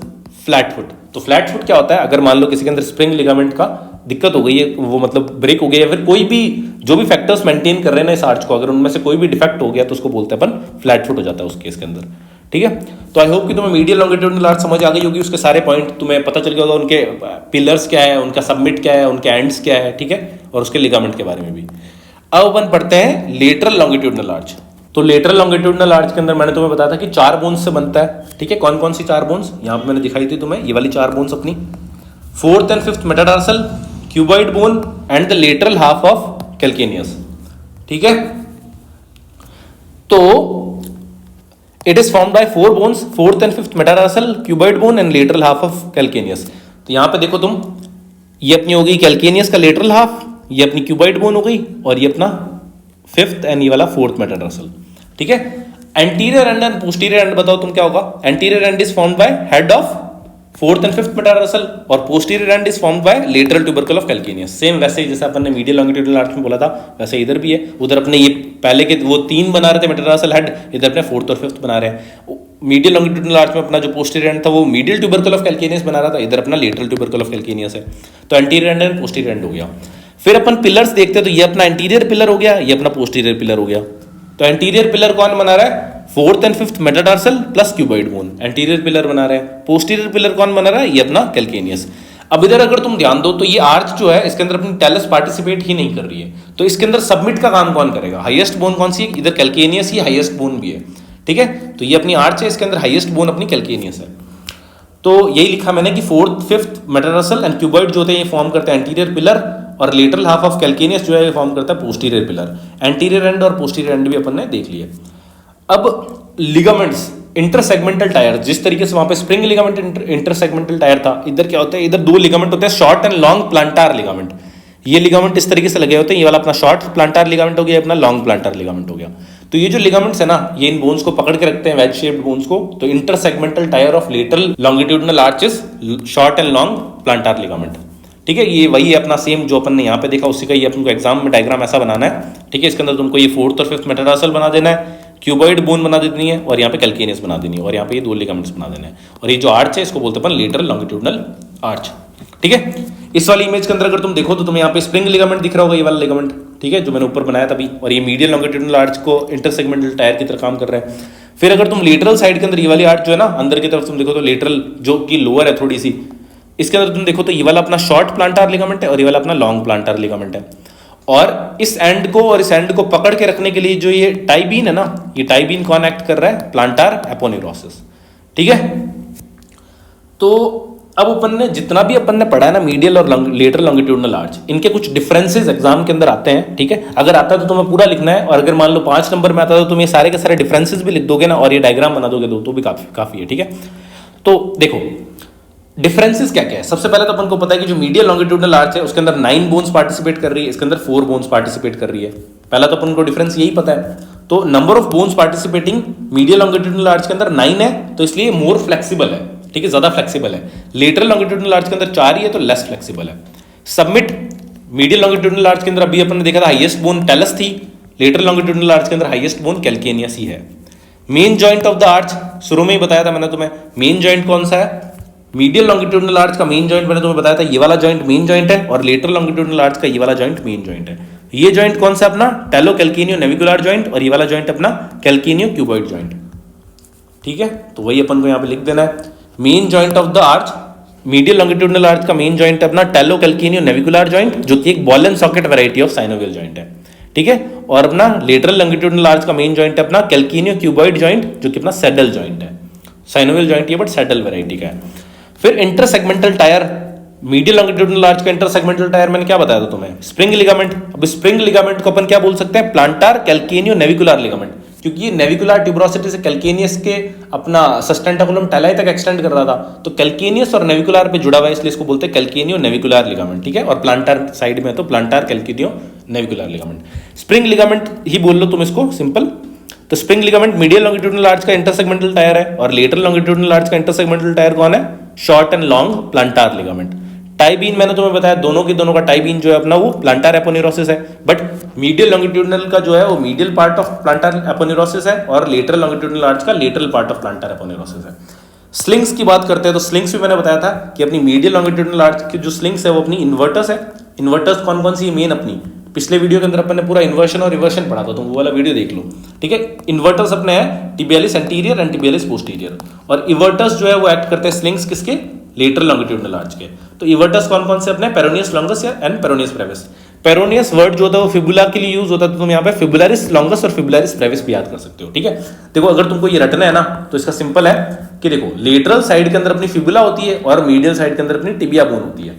flat foot. तो फ्लैट फुट क्या होता है, अगर मान लो किसी के अंदर स्प्रिंग लिगामेंट का दिक्कत हो गई है, वो मतलब ब्रेक हो गया, या फिर कोई भी जो भी फैक्टर्स मेंटेन कर रहे हैं ना इस आर्च को, अगर उनमें से कोई भी डिफेक्ट हो गया तो उसको बोलते हैं अपन फ्लैट फुट हो जाता है उस केस के अंदर, ठीक है। तो आई होप कि तुम्हें मीडियल लॉन्गिट्यूडिनल आर्च समझ आ गई होगी, उसके सारे पॉइंट तुम्हें पता चल गया होगा, उनके पिलर्स क्या है, उनका सबमिट क्या है, उनके एंड्स क्या है, ठीक है, और उसके लिगामेंट के बारे में भी। अब अपन पढ़ते हैं लेटरल लॉन्गिट्यूडिनल आर्च। तो लेटरल लॉन्गिट्यूडिनल आर्च के अंदर मैंने तुम्हें बताया था कि 4 बोन्स से बनता है, ठीक है। कौन कौन सी 4 बोन्स यहाँ पे मैंने दिखाई थी तुम्हें, ये वाली 4 बोन्स अपनी, 4th and 5th metatarsal, cuboid bone and the lateral half of calcaneus, ठीक है। तो it is formed by 4 bones, 4th and 5th metatarsal, cuboid bone and lateral half of calcaneus. तो यहां पे देखो तुम, ये अपनी हो गई कैल्केनियस का लेटरल हाफ, ये अपनी क्यूबॉइड बोन हो गई, और ये अपना 5th एंड ये वाला 4th मेटाटार्सल, ठीक है। Anterior end and posterior end बताओ तुम क्या होगा। Anterior end is formed by head of 4th and 5th metatarsal, और posterior end is formed by lateral tubercle of calcaneus. Same वैसे ही जैसे अपन ने मीडियल लॉन्गिट्यूडिनल आर्च में बोला था, वैसे इधर भी है। उधर अपने ये पहले के वो 3 बना रहे थे मेटाटार्सल हेड, इधर अपने 4th और 5th बना रहे हैं। मीडियल लॉन्गिट्यूडिनल आर्च में अपना जो पोस्टीरियर एंड था वो मीडियल ट्यूबरकल ऑफ कैल्केनियस बना रहा था, इधर अपना लेटरल ट्यूबरकल ऑफ कैल्केनियस है। तो anterior end and posterior and हो गया। फिर अपन पिलर्स देखते हैं, तो ये अपना एंटीरियर पिलर हो गया, ये अपना पोस्टीरियर पिलर हो गया। तो एंटीरियर पिलर कौन बना रहा है, 4th and 5th metatarsal plus cuboid bone, anterior pillar बना रहे हैं। पोस्टीरियर पिलर कौन बना रहा है, ये अपना कैल्केनियस। अब इधर अगर तुम ध्यान दो तो ये आर्च जो है इसके अंदर अपनी टेलस पार्टिसिपेट ही नहीं कर रही है, तो इसके अंदर सबमिट का काम कौन करेगा, हाईएस्ट बोन कौन सी है, इधर कैल्केनियस ही हाईएस्ट बोन भी है, ठीक है। तो ये अपनी आर्च है, इसके अंदर हाईएस्ट बोन अपनी कैल्केनियस है। तो यही लिखा मैंने कि 4th 5th metatarsal and cuboid जो होते हैं ये फॉर्म करते हैं एंटीरियर पिलर, और लेटरल हाफ ऑफ कैल्केनियस जो है ये फॉर्म करता है पोस्टीरियर पिलर। एंटीरियर एंड और पोस्टीरियर एंड भी अपन ने देख लिया। अब लिगामेंट्स, इंटरसेगमेंटल टायर, जिस तरीके से वहां पे स्प्रिंग लिगामेंट इंटरसेगमेंटल टायर था, इधर क्या होता है, इधर 2 लिगामेंट होते हैं, short and long plantar ligament. ये लिगामेंट इस तरीके से लगे होते हैं, ये वाला अपना शॉर्ट प्लांटार लिगामेंट हो गया, अपना लॉन्ग प्लांटार लिगामेंट हो गया। तो ये जो लिगामेंट्स है ना, ये इन बोन्स को पकड़ के रखते हैं, वेज शेप्ड बोन्स को। तो intersegmental tie of lateral longitudinal arches, short and long plantar ligament, ठीक है। ये वही है अपना सेम जो अपन ने यहाँ पे देखा, उसी का ये अपन को एग्जाम में डायग्राम ऐसा बनाना है, ठीक है। इसके अंदर तुमको ये 4th और 5th मेटाटार्सल बना देना है, क्यूबॉइड बोन बना देनी है, और यहाँ पे कैल्केनियस बना देनी है, और यहाँ पे ये 2 लिगामेंट्स बना देना है। और ये जो आर्च है इसको बोलते हैं अपन लेटरल लॉन्गिट्यूडिनल आर्च, ठीक है। इस वाली इमेज के अंदर अगर तुम देखो तो तुम्हें यहाँ पे स्प्रिंग लिगामेंट दिख रहा होगा, ये वाला लिगामेंट, ठीक है, जो मैंने ऊपर बनाया था अभी, और ये मीडियल लॉन्गिट्यूडिनल आर्च को इंटरसेगमेंटल टायर की तरह काम कर रहा है। फिर अगर तुम लेटरल साइड के अंदर ये वाली आर्च जो है ना, अंदर की तरफ तुम देखो तो लेटरल जो कि लोअर है थोड़ी सी, इसके अंदर तुम देखो तो ये वाला अपना शॉर्ट प्लांटार लिगामेंट है, और ये वाला अपना लॉन्ग प्लांटार लिगामेंट है। और इस एंड को और इस एंड को पकड़ के रखने के लिए जो ये टाइबीन है ना, ये टाइबीन कौन एक्ट कर रहा है, प्लांटार एपोनेुरोसिस, ठीक है। तो अब अपन ने जितना भी अपन ने पढ़ा है ना मीडियल और लेटरल लॉन्गिट्यूडिनल आर्च, इनके कुछ डिफरेंसेस एग्जाम के अंदर आते हैं, ठीक है। अगर आता है तो तुम्हें पूरा लिखना है, और अगर मान लो 5 नंबर में आता है तो तुम ये सारे के सारे डिफरेंसेस भी लिख दोगे ना, और ये डायग्राम बना दोगे तो भी काफी है, ठीक है। तो देखो डिफरेंसेस क्या क्या है। सबसे पहले तो अपन को पता है कि जो मीडियल लॉन्गिट्यूडिनल आर्च है उसके अंदर 9 बोन्स पार्टिसिपेट कर रही है, इसके अंदर 4 बोन्स पार्टिसिपेट कर रही है। पहला तो अपन को डिफरेंस यही पता है। तो number of bones participating medial longitudinal arch के अंदर 9 है, तो इसलिए मोर फ्लेक्सिबल है, ठीक है, ज्यादा फ्लेक्सिबल है। लेटरल लॉन्गिट्यूडिनल आर्च के अंदर 4 ही है, तो लेस फ्लेक्सिबल है। सबमिट, मीडियल लॉन्गिट्यूडिनल आर्च के अंदर अभी अपन ने देखा था हाईएस्ट बोन टेलस थी, लेटरल लॉन्गिट्यूडिनल आर्च के अंदर हाईएस्ट बोन कैल्केनियस ही है। Main joint of the arch, शुरू में ही बताया था मैंने तुम्हें, मेन जॉइंट कौन सा है, मीडियल लॉन्गिट्यूडिनल आर्च का मेन जॉइंट मैंने तुम्हें बताया था, ये वाला जॉइंट मेन जॉइंट है, और लेटरल लॉन्गिट्यूडिनल आर्च का ये वाला जॉइंट मेन जॉइंट है। ये जॉइंट कौन सा अपना, टेलो कैल्केनियो नेविकुलर जॉइंट, और ये वाला जॉइंट अपना कैल्केनियो क्यूबॉइड जॉइंट, ठीक है। तो वही अपन को यहाँ पे लिख देना है, main joint of the arch, medial longitudinal arch का मेन जॉइंट अपना टेलो कैल्केनियो नेविकुलर जॉइंट, जो कि एक ball and socket variety of synovial joint है, ठीक है। और अपना लेटरल लॉन्गिट्यूडिनल आर्च का मेन जॉइंट अपना कैल्केनियो क्यूबॉइड जॉइंट, जो कि अपना सैडल जॉइंट है। साइनोवियल जॉइंट ये बट सैडल वेराइटी का है। फिर intersegmental tyre, medial longitudinal arch का इंटरसेगमेंटल टायर मैंने क्या बताया था तुम्हें, स्प्रिंग लिगामेंट। अब स्प्रिंग लिगामेंट को अपन क्या बोल सकते हैं, प्लांटार कैल्केनियो नेविकुलर लिगामेंट, क्योंकि ये नेविकुलर ट्यूबरोसिटी से कैल्केनियस के अपना सस्टेंटाकुलम टैलाई तक एक्सटेंड कर रहा था, तो कैल्केनियस और नेविकुलर पे जुड़ा हुआ है, इसलिए इसको बोलते हैं कैल्केनियो नेविकुलर लिगामेंट, ठीक है। और प्लांटार साइड में तो plantar calcaneo navicular ligament. Spring ligament ही बोल लो तुम इसको सिंपल। तो spring ligament medial longitudinal arch का इंटरसेगमेंटल टायर है, और लेटरल लॉन्गिट्यूडनल आर्च का इंटरसेगमेंटल टायर कौन है, short and long plantar ligament. Tie beam मैंने तुम्हें बताया, दोनों का टाई बीन जो है अपना वो प्लांटार एपोनेरोसिस है, बट मीडियल लॉन्गिट्यूडनल का जो है वो मीडियल पार्ट ऑफ प्लांटार एपोनेरोसिस है, और लेटरल लॉन्गिट्यूडनल आर्च का लेटरल पार्ट ऑफ प्लांटार एपोनेरोसिस है। स्लिंग्स की बात करते हैं तो स्लिंग्स भी मैंने बताया था कि अपनी मीडियल लॉन्गिट्यूडनल आर्च की जो स्लिंग्स है वो अपनी इन्वर्टर्स है। इन्वर्टर्स कौन कौन सी मेन अपनी, पिछले वीडियो के अंदर अपन ने पूरा इन्वर्शन और रिवर्शन पढ़ा था, तुम वो वाला वीडियो देख लो, ठीक है। इन्वर्टर्स अपने हैं tibialis anterior and tibialis posterior, और इवर्टर्स जो है वो एक्ट करते हैं स्लिंग्स किसके, लेटरल लॉन्गिट्यूडनल आर्च के। तो इवर्टर्स कौन कौन से अपने, पेरोनियस लॉन्गस या and peroneus Brevis. Peroneus word जो होता है वो फिबुला के लिए यूज होता है, तो तुम यहाँ पे फिबुलरिस लॉन्गस और फिबुलरिस ब्रेविस भी याद कर सकते हो, ठीक है। देखो अगर तुमको ये रटना है ना तो इसका सिंपल है कि देखो लेटरल साइड के अंदर अपनी फिबुला होती है और मीडियल साइड के अंदर अपनी टिबिया बोन होती है,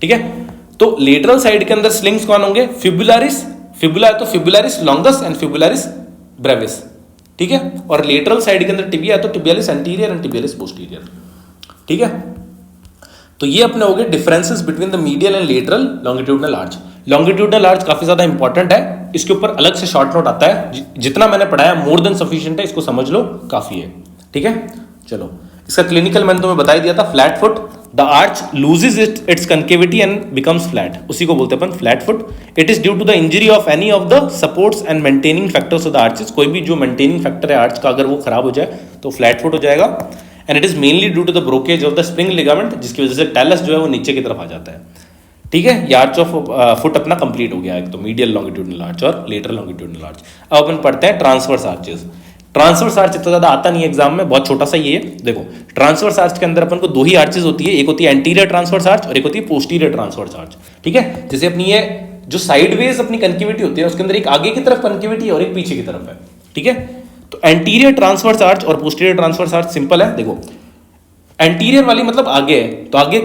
ठीक है। तो लेटरल साइड के अंदर स्लिंग्स कौन होंगे, फिबुलरिस, फिबुला है तो फिबुलरिस लॉन्गस एंड फिबुलरिस ब्रेविस, ठीक है। और लेटरल साइड के अंदर टिबिया है तो tibialis anterior and tibialis posterior, ठीक है। तो ये अपने हो गए differences between the medial and lateral longitudinal arch. Longitudinal arch काफी ज्यादा इंपॉर्टेंट है, इसके ऊपर अलग से शॉर्ट नोट आता है, जितना मैंने पढ़ाया मोर देन सफिशिएंट है, इसको समझ लो काफी है, ठीक है। चलो इसका क्लिनिकल मैंने तुम्हें बता ही दिया था, flat foot, the arch loses its concavity and becomes flat, उसी को बोलते हैं अपन flat foot. It is due to the injury of any of the supports and maintaining factors of the arches, कोई भी जो मेंटेनिंग फैक्टर है arch का अगर वो खराब हो जाए तो फ्लैट फुट हो जाएगा। And it is mainly due to the breakage of the spring ligament, जिसकी वजह से टैलस जो है वो नीचे की तरफ आ जाता है, ठीक है। ये आर्च ऑफ फुट अपना कंप्लीट हो गया, एक तो मीडियल लॉन्गिट्यूडनल आर्च और लेटरल लॉन्गिट्यूडनल आर्च। अब अपन पढ़ते हैं ट्रांसवर्स आर्चेस। ट्रांसवर्स आर्च इतना ज्यादा आता नहीं है एग्जाम में, बहुत छोटा सा ये है। देखो ट्रांसवर्स आर्च के अंदर अपन को दो ही आर्चेस होती है, एक होती है एंटीरियर ट्रांसवर्स आर्च और एक होती है पोस्टीरियर ट्रांसवर्स आर्च, ठीक है। जैसे अपनी ये जो साइडवेज अपनी कनकेविटी होती है उसके अंदर एक आगे की तरफ कनकेविटी और एक पीछे की तरफ है, ठीक है। तो एंटीरियर ट्रांसवर्स आर्च और पोस्टीरियर ट्रांसवर्स आर्च सिंपल है। देखो एंटीरियर वाली मतलब आगे है, तो आगे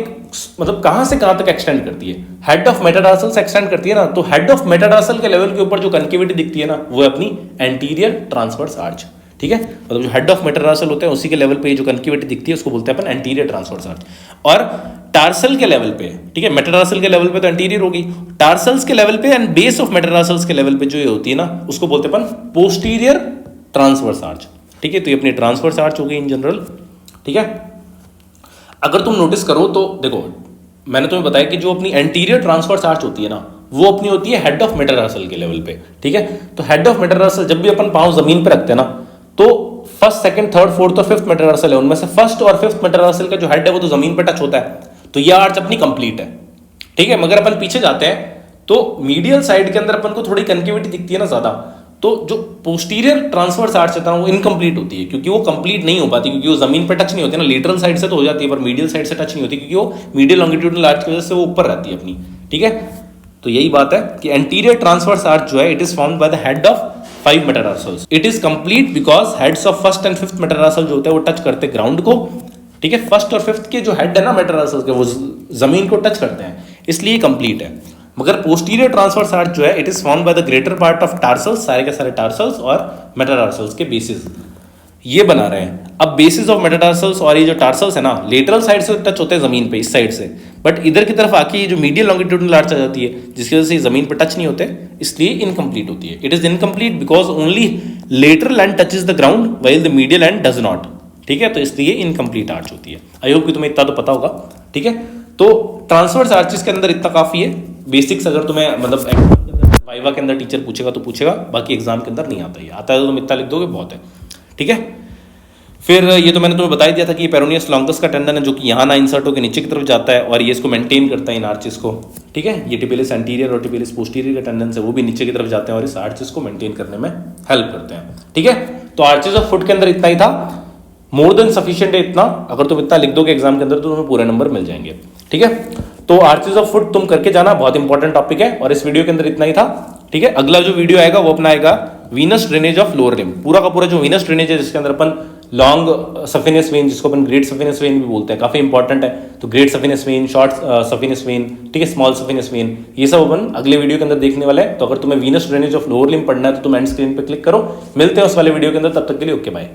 मतलब कहां से कहां तक एक्सटेंड करती है, हेड ऑफ मेटाटार्सल से एक्सटेंड करती है ना, तो हेड ऑफ मेटाटार्सल के लेवल के ऊपर जो कनकेविटी दिखती है ना वो है अपनी एंटीरियर ट्रांसवर्स आर्च, ठीक है। मतलब जो हेड ऑफ मेटाटार्सल होते हैं उसी के लेवल पे जो कनकेविटी दिखती है उसको बोलते हैं अपन एंटीरियर ट्रांसवर्स आर्च। और टार्सल के लेवल पे, ठीक है, मेटाटार्सल के लेवल पे तो एंटीरियर होगी, टार्सल्स के लेवल पे एंड बेस ऑफ मेटाटार्सल्स के लेवल पे जो ये होती है ना उसको बोलते हैं अपन पोस्टीरियर ट्रांसवर्स आर्च, ठीक है। तो ये अपनी ट्रांसवर्स आर्च हो गई इन जनरल, ठीक है। अगर तुम नोटिस करो तो देखो मैंने तुम्हें बताया कि जो अपनी एंटीरियर ट्रांसवर्स आर्च होती है ना वो अपनी होती है हेड ऑफ मेटाटार्सल के लेवल पे, ठीक है। तो हेड ऑफ मेटाटार्सल जब भी अपन पांव जमीन पे रखते हैं ना तो फर्स्ट सेकंड थर्ड फोर्थ और फिफ्थ मेटाटार्सल है, उनमें से फर्स्ट और फिफ्थ मेटाटार्सल का जो हेड है वो तो जमीन पे टच होता है, तो यह आर्च अपनी कंप्लीट है, ठीक है। मगर अपन पीछे जाते हैं तो मीडियल साइड के अंदर अपन को थोड़ी कनकेविटी दिखती है ना ज्यादा, तो जो पोस्टीरियर ट्रांसवर्स आर्च है वो इनकम्प्लीट होती है, क्योंकि वो कंप्लीट नहीं हो पाती, क्योंकि वो जमीन पे टच नहीं होती ना, लेटरल साइड से तो हो जाती है पर मीडियल साइड से टच नहीं होती, क्योंकि वो मीडियल लॉन्गिट्यूडनल आर्च की वजह से वो ऊपर रहती है अपनी, ठीक है। तो यही बात है कि एंटीरियर ट्रांसवर्स आर्च जो है it is formed by the head of 5 metatarsals. It is complete because heads of first and fifth metatarsal जो होते हैं वो टच करते हैं ग्राउंड को, ठीक है। फर्स्ट और फिफ्थ के जो हेड है ना मेटाटार्सल्स के वो जमीन को टच करते हैं, इसलिए कंप्लीट है। मगर पोस्टीरियर ट्रांसवर्स आर्च जो है it is formed by the greater part of tarsals, सारे के सारे टार्सल्स और मेटाटार्सल्स के बेसिस ये बना रहे हैं। अब बेसिस ऑफ मेटाटार्सल्स और ये जो टार्सल्स है ना लेटरल साइड से टच होते हैं जमीन पे, इस साइड से, बट इधर की तरफ आके ये जो मीडियल लॉन्गिट्यूडनल आर्च आ जाती है जिसकी वजह से जमीन पे टच नहीं होते, इसलिए इनकम्प्लीट होती है। It is incomplete because only lateral and touches the ground while the medial and does not, ठीक है। तो इसलिए इनकम्प्लीट आर्च होती है। आई होप कि तुम्हें इतना तो पता होगा, ठीक है। तो ट्रांसवर्स आर्चेस के अंदर इतना काफी है बेसिक्स, अगर तुम्हें मतलब वाइवा के अंदर टीचर पूछेगा तो पूछेगा, बाकी एग्जाम के अंदर नहीं आता, आता है तो तुम इतना लिख दोगे बहुत है, ठीक है। फिर ये तो मैंने तुम्हें बता ही दिया था कि पेरोनियस लॉन्गस का टेंडन है जो कि यहाँ ना इंसर्ट होकर नीचे की तरफ जाता है और ये इसको मेंटेन करता है इन आर्चेस को, ठीक है। ये टिबियालिस एंटीरियर और टिबियालिस पोस्टीरियर का टेंडन है वो भी नीचे की तरफ जाते हैं और इस आर्चेस को मेंटेन करने में हेल्प करते हैं, ठीक है। तो आर्चेस ऑफ फुट के अंदर इतना ही था, मोर देन सफिशिएंट है इतना, अगर तुम इतना लिख दोगे एग्जाम के अंदर तो तुम्हें पूरे नंबर मिल जाएंगे, ठीक है। तो आर्चेस ऑफ फुट तुम करके जाना, बहुत इंपॉर्टेंट टॉपिक है और इस वीडियो के अंदर इतना ही था, ठीक है। अगला जो वीडियो आएगा वो अपना आएगा Venus drainage of lower limb, पूरा का पूरा जो वीनस ड्रेनेज है जिसके अंदर अपन लॉन्ग सफिनियस वेन जिसको अपन ग्रेट सफिनियस वेन भी बोलते हैं, काफी इंपॉर्टेंट है। तो ग्रेट सफिनियस वेन, शॉर्ट सफिनियस वेन, ठीक है, स्मॉल सफिनियस वेन, ये सब अपन अगले वीडियो के अंदर देखने वाले हैं। तो अगर तुम्हें Venus drainage of lower limb पढ़ना है तो तुम एंड स्क्रीन पे क्लिक करो। मिलते हैं उस वाले वीडियो के अंदर, तब तक के लिए ओके बाय।